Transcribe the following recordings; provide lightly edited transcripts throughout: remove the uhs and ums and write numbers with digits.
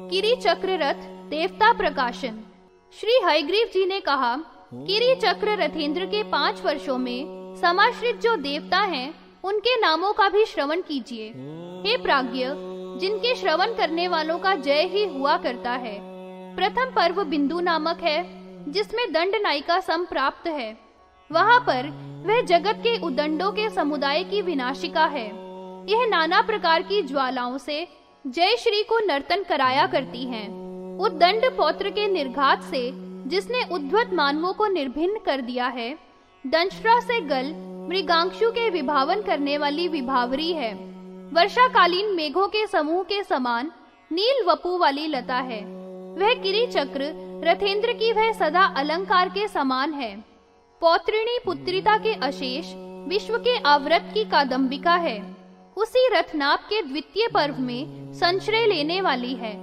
किरी चक्र रथ देवता प्रकाशन। श्री हयग्रीव जी ने कहा, किरी चक्र रथेंद्र के 5 वर्षों में समाश्रित जो देवता हैं, उनके नामों का भी श्रवण कीजिए। हे प्राज्ञ, जिनके श्रवण करने वालों का जय ही हुआ करता है। प्रथम पर्व बिंदु नामक है, जिसमें दंड नायिका संप्राप्त है। वहाँ पर वह जगत के उदंडों के समुदाय की विनाशिका है। यह नाना प्रकार की ज्वालाओं से जय श्री को नर्तन कराया करती हैं। उद्दंड पौत्र के निर्घात से जिसने उद्धत मानवों को निर्भिन्न कर दिया है, दंष्ट्रा से गल मृगांशु के विभावन करने वाली विभावरी है। वर्षाकालीन मेघों के समूह के समान नील वपु वाली लता है। वह किरी चक्र रथेंद्र की वह सदा अलंकार के समान है। पौत्रिणी पुत्रिता के अशेष विश्व के आवृत की कादंबिका है। उसी रथनाप के द्वितीय पर्व में संश्रय लेने वाली है।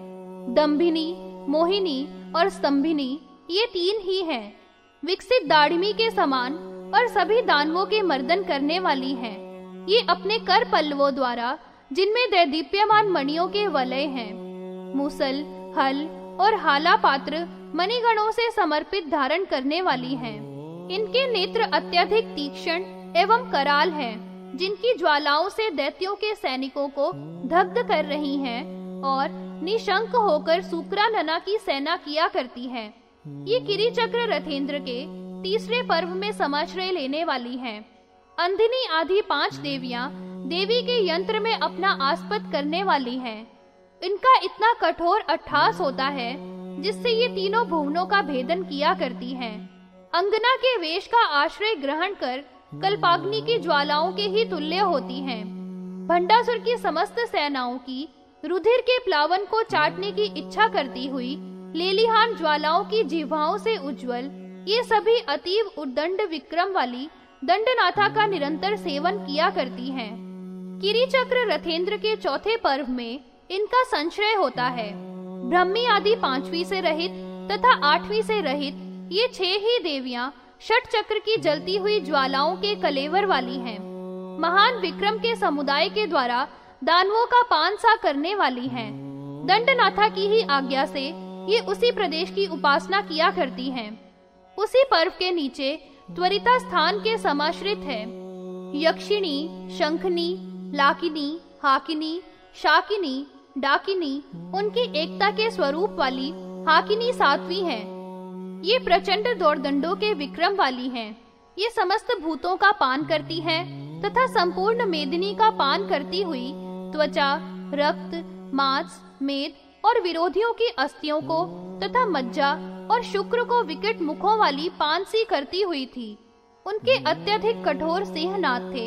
दंभिनी, मोहिनी और स्तंभिनी ये 3 ही हैं। विकसित दाढ़िमी के समान और सभी दानवों के मर्दन करने वाली हैं। ये अपने कर पल्लवों द्वारा, जिनमें दैदीप्यमान मणियों के वलय हैं, मूसल, हल और हाला पात्र मणिगणों से समर्पित धारण करने वाली हैं। इनके नेत्र अत्यधिक तीक्ष्ण एवं कराल हैं, जिनकी ज्वालाओं से दैत्यों के सैनिकों को दग्ध कर रही हैं और निशंक होकर सुक्रानना की सेना किया करती हैं। ये किरी चक्र रथेंद्र के तीसरे पर्व में समाश्रय लेने वाली हैं। अंधिनी आदि 5 देवियां देवी के यंत्र में अपना आस्पद करने वाली हैं। इनका इतना कठोर अट्ठास होता है, जिससे ये तीनों भुवनों का भेदन किया करती हैं। अंगना के वेश का आश्रय ग्रहण कर कल्पाग्नि की ज्वालाओं के ही तुल्य होती हैं। भंडासुर की समस्त सेनाओं की रुधिर के प्लावन को चाटने की इच्छा करती हुई लेलिहान ज्वालाओं की जिह्वाओं से उज्जवल ये सभी अतीव उद्दंड विक्रम वाली दंडनाथा का निरंतर सेवन किया करती हैं। किरी चक्र रथेंद्र के चौथे पर्व में इनका संश्रय होता है। ब्रह्मी आदि 5वीं से रहित तथा 8वीं से रहित ये 6 ही देवियां षट चक्र की जलती हुई ज्वालाओं के कलेवर वाली हैं। महान विक्रम के समुदाय के द्वारा दानवों का पान सा करने वाली हैं। दंडनाथा की ही आज्ञा से ये उसी प्रदेश की उपासना किया करती हैं। उसी पर्व के नीचे त्वरिता स्थान के समाश्रित है। यक्षिणी, शंखनी, लाकिनी, हाकिनी, शाकिनी, डाकिनी उनकी एकता के स्वरूप वाली हाकिनी 7वीं है। ये प्रचंड दौड़दंडों के विक्रम वाली हैं। ये समस्त भूतों का पान करती हैं तथा संपूर्ण मेदिनी का पान करती हुई त्वचा, रक्त, मांस, मेद और विरोधियों की अस्थियों को तथा मज्जा और शुक्र को विकट मुखों वाली पान सी करती हुई थी। उनके अत्यधिक कठोर सिंहनाद थे,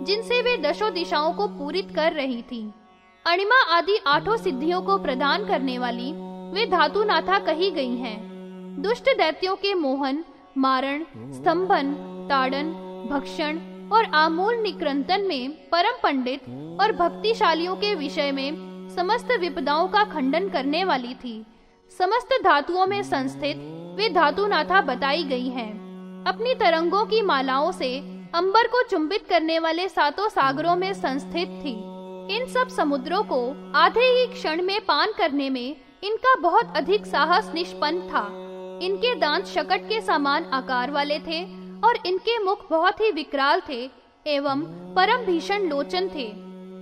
जिनसे वे 10 दिशाओं को पूरित कर रही थी। अणिमा आदि 8 सिद्धियों को प्रदान करने वाली वे धातुनाथा कही गई हैं। दुष्ट दैत्यों के मोहन, मारण, स्तंभन, ताड़न, भक्षण और आमूल निकृंतन में परम पंडित और भक्तिशालियों के विषय में समस्त विपदाओं का खंडन करने वाली थी। समस्त धातुओं में संस्थित वे धातुनाथा बताई गई हैं। अपनी तरंगों की मालाओं से अंबर को चुंबित करने वाले 7 सागरों में संस्थित थी। इन सब समुद्रों को आधे ही क्षण में पान करने में इनका बहुत अधिक साहस निष्पन्न था। इनके दांत शकट के समान आकार वाले थे और इनके मुख बहुत ही विकराल थे एवं परम भीषण लोचन थे।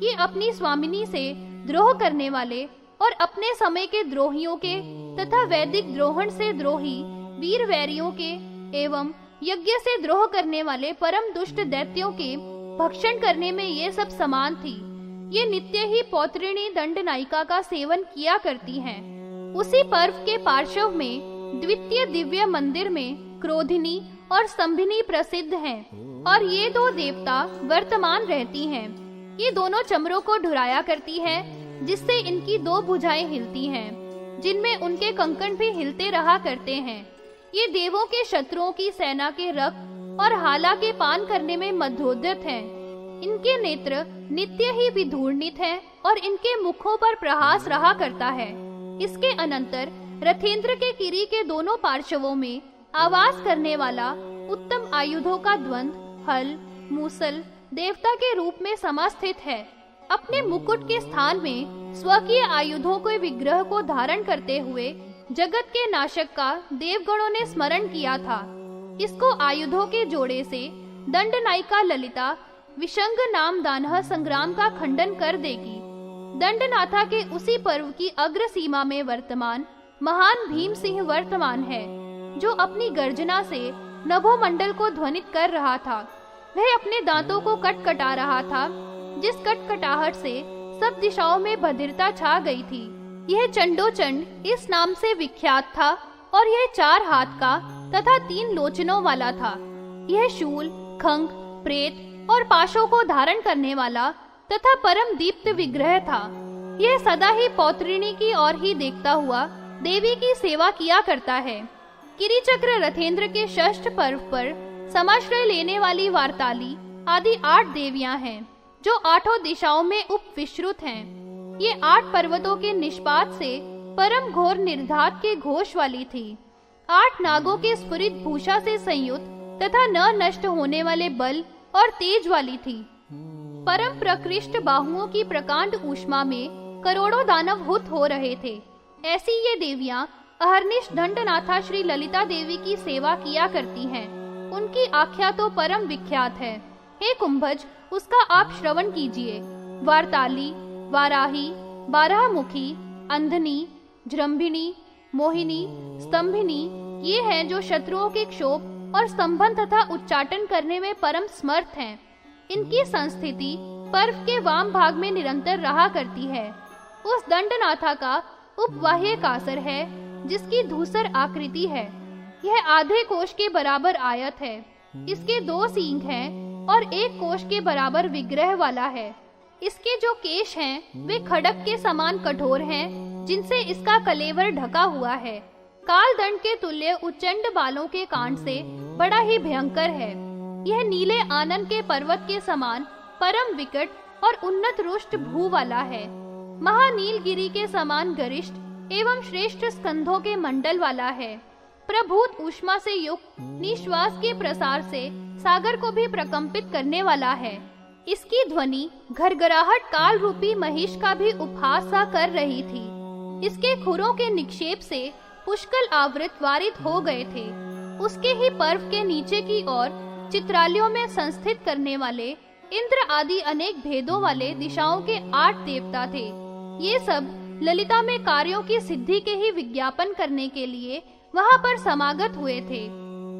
ये अपनी स्वामिनी से द्रोह करने वाले और अपने समय के द्रोहियों के तथा वैदिक द्रोहण से द्रोही वीर वैरियों के एवं यज्ञ से द्रोह करने वाले परम दुष्ट दैत्यों के भक्षण करने में ये सब समान थी। ये नित्य ही पौत्रिणी दंड नायिका का सेवन किया करती हैं। उसी पर्व के पार्श्व में द्वितीय दिव्य मंदिर में क्रोधिनी और स्तंभिनी प्रसिद्ध हैं और ये 2 देवता वर्तमान रहती हैं। ये दोनों चमरों को ढुराया करती हैं, जिससे इनकी 2 भुजाएं हिलती हैं, जिनमें उनके कंकण भी हिलते रहा करते हैं। ये देवों के शत्रुओं की सेना के रक्त और हाला के पान करने में मध्योद्यत हैं। इनके नेत्र नित्य ही विधूर्णित हैं और इनके मुखों पर प्रहास रहा करता है। इसके अनंतर रथेंद्र के किरी के दोनों पार्श्वों में आवास करने वाला उत्तम आयुधों का द्वंद हल, मूसल देवता के रूप में समास्थित है। अपने मुकुट के स्थान में स्वकीय आयुधों के विग्रह को धारण करते हुए जगत के नाशक का देवगणों ने स्मरण किया था। इसको आयुधों के जोड़े से दंडनायिका ललिता विशंग नाम दानह संग्राम का खंडन कर देगी। दंडनाथा के उसी पर्व की अग्र सीमा में वर्तमान महान भीम सिंह वर्तमान है, जो अपनी गर्जना से नभोमंडल को ध्वनित कर रहा था। वह अपने दांतों को कटकटा रहा था, जिस कटकटाहट से सब दिशाओं में बधिरता छा गई थी। यह चंडोचंड इस नाम से विख्यात था और यह 4 हाथ का तथा 3 लोचनों वाला था। यह शूल, खंग, प्रेत और पाशों को धारण करने वाला तथा परम दीप्त विग्रह था। यह सदा ही पौत्रिणी की ओर ही देखता हुआ देवी की सेवा किया करता है। किरीचक्र रथेंद्र के षष्ठ पर्व पर समाश्रय लेने वाली वार्ताली आदि 8 देवियां हैं, जो 8 दिशाओं में उपविश्रुत हैं। ये 8 पर्वतों के निष्पात से परम घोर निर्धात के घोष वाली थी। 8 नागों के स्फुरित भूषा से संयुक्त तथा न नष्ट होने वाले बल और तेज वाली थी। परम प्रकृष्ट बाहुओं की प्रकांड ऊष्मा में करोड़ों दानव हुत हो रहे थे। ऐसी ये देवियां अहर्निश दंडनाथा श्री ललिता देवी की सेवा किया करती हैं। उनकी आख्या तो परम विख्यात है। हे कुंभज, उसका आप श्रवण कीजिए। वार्ताली, वाराही, बारहमुखी, अंधनी, जृंभिणी, मोहिनी, स्तंभिनी ये हैं जो शत्रुओं के क्षोभ और स्तंभन तथा उच्चाटन करने में परम समर्थ हैं। इनकी संस्थिति पर्व के वाम भाग में निरंतर रहा करती है। उस दंडनाथा का उपवाह्य कासर है, जिसकी धूसर आकृति है। यह आधे कोश के बराबर आयत है। इसके 2 सींग हैं और 1 कोश के बराबर विग्रह वाला है। इसके जो केश हैं वे खड़क के समान कठोर हैं, जिनसे इसका कलेवर ढका हुआ है। काल दंड के तुल्य उच्चंड बालों के कांड से बड़ा ही भयंकर है। यह नीले आनन के पर्वत के समान परम विकट और उन्नत रुष्ट भू वाला है। महानीलगिरी के समान गरिष्ठ एवं श्रेष्ठ स्कंधों के मंडल वाला है। प्रभूत ऊष्मा से युक्त निश्वास के प्रसार से सागर को भी प्रकंपित करने वाला है। इसकी ध्वनि घरघराहट काल रूपी महिष का भी उपहास सा कर रही थी। इसके खुरों के निक्षेप से पुष्कल आवृत वारित हो गए थे। उसके ही पर्व के नीचे की ओर चित्रालयों में संस्थित करने वाले इंद्र आदि अनेक भेदों वाले दिशाओं के 8 देवता थे। ये सब ललिता में कार्यों की सिद्धि के ही विज्ञापन करने के लिए वहां पर समागत हुए थे।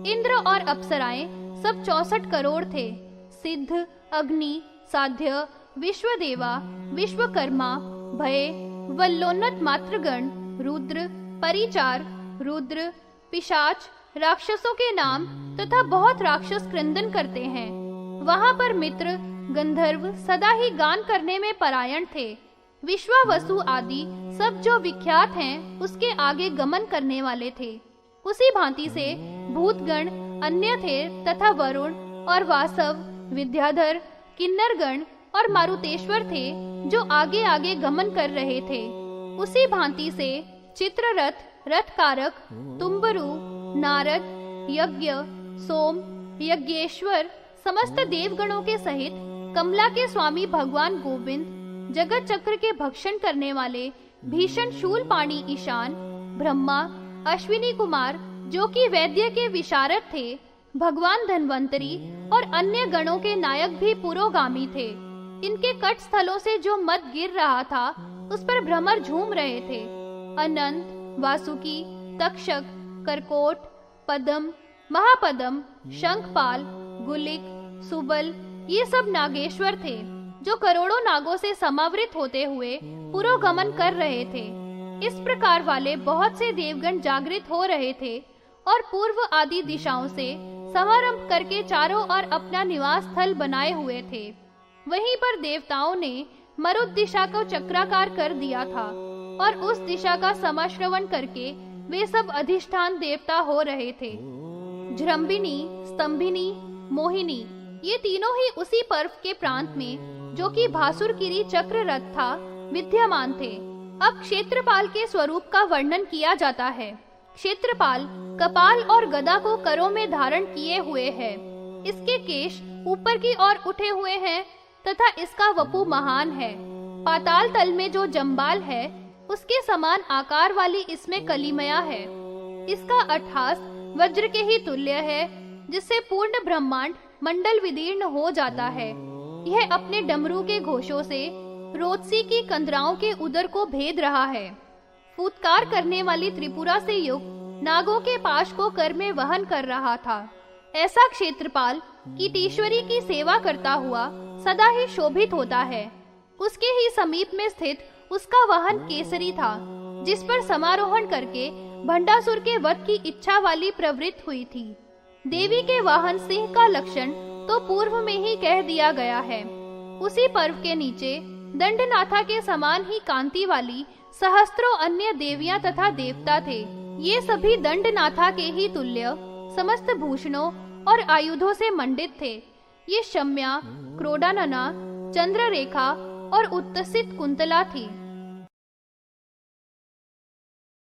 इंद्र और अप्सराएं सब 64 करोड़ थे। सिद्ध, अग्नि, साध्य, विश्वदेवा, विश्वकर्मा, भय, वल्लोन्नत मातृगण, रुद्र, परिचार, रुद्र, पिशाच, राक्षसों के नाम तथा बहुत राक्षस क्रंदन करते हैं। वहां पर मित्र, गंधर्व सदा ही गान करने में परायण थे। विश्वावसु आदि सब जो विख्यात हैं उसके आगे गमन करने वाले थे। उसी भांति से भूतगण अन्य थे तथा वरुण और वासव, विद्याधर, किन्नरगण और मारुतेश्वर थे जो आगे आगे गमन कर रहे थे। उसी भांति से चित्ररथ, रथकारक, तुम्बरु, नारद, यज्ञ, सोम, यज्ञेश्वर समस्त देवगणों के सहित कमला के स्वामी भगवान गोविंद, जगत चक्र के भक्षण करने वाले भीषण शूलपाणी ईशान, ब्रह्मा, अश्विनी कुमार जो कि वैद्य के विशारद थे, भगवान धन्वंतरी और अन्य गणों के नायक भी पुरोगामी थे। इनके कट स्थलों से जो मद गिर रहा था उस पर भ्रमर झूम रहे थे। अनंत, वासुकी, तक्षक, करकोट, पद्म, महापद्म, शंखपाल, गुलिक, सुबल ये सब नागेश्वर थे जो करोड़ों नागों से समावृत होते हुए पुरोगमन कर रहे थे। इस प्रकार वाले बहुत से देवगण जागृत हो रहे थे और पूर्व आदि दिशाओं से समारंभ करके चारों ओर अपना निवास स्थल बनाए हुए थे। वहीं पर देवताओं ने मरुत दिशा को चक्राकार कर दिया था और उस दिशा का समाश्रवण करके वे सब अधिष्ठान देवता हो रहे थे। जृंभिणी, स्तंभिनी, मोहिनी ये तीनों ही उसी पर्व के प्रांत में जो कि भासुरगिरी चक्र रथ था विद्यमान थे। अब क्षेत्रपाल के स्वरूप का वर्णन किया जाता है। क्षेत्रपाल कपाल और गदा को करों में धारण किए हुए है। इसके केश ऊपर की ओर उठे हुए हैं तथा इसका वपु महान है। पाताल तल में जो जम्बाल है उसके समान आकार वाली इसमें कलिमया है। इसका अट्ठास वज्र के ही तुल्य है, जिससे पूर्ण ब्रह्मांड मंडल विदीर्ण हो जाता है। यह अपने डमरू के घोषों से रोदसी की कंदराओं के उदर को भेद रहा है। फूत्कार करने वाली त्रिपुरा से युक्त नागों के पाश को कर में वहन कर रहा था। ऐसा क्षेत्रपाल कीटीश्वरी की सेवा करता हुआ सदा ही शोभित होता है। उसके ही समीप में स्थित उसका वाहन केसरी था, जिस पर समारोहण करके भंडासुर के वध की इच्छा वाली प्रवृत्ति हुई थी। देवी के वाहन सिंह का लक्षण तो पूर्व में ही कह दिया गया है। उसी पर्व के नीचे दंडनाथा के समान ही कांति वाली सहस्त्रों अन्य देवियां तथा देवता थे। ये सभी दंडनाथा के ही तुल्य समस्त भूषणों और आयुधों से मंडित थे। ये शम्या, क्रोडानना, चंद्ररेखा और उत्तसित कुंतला थी।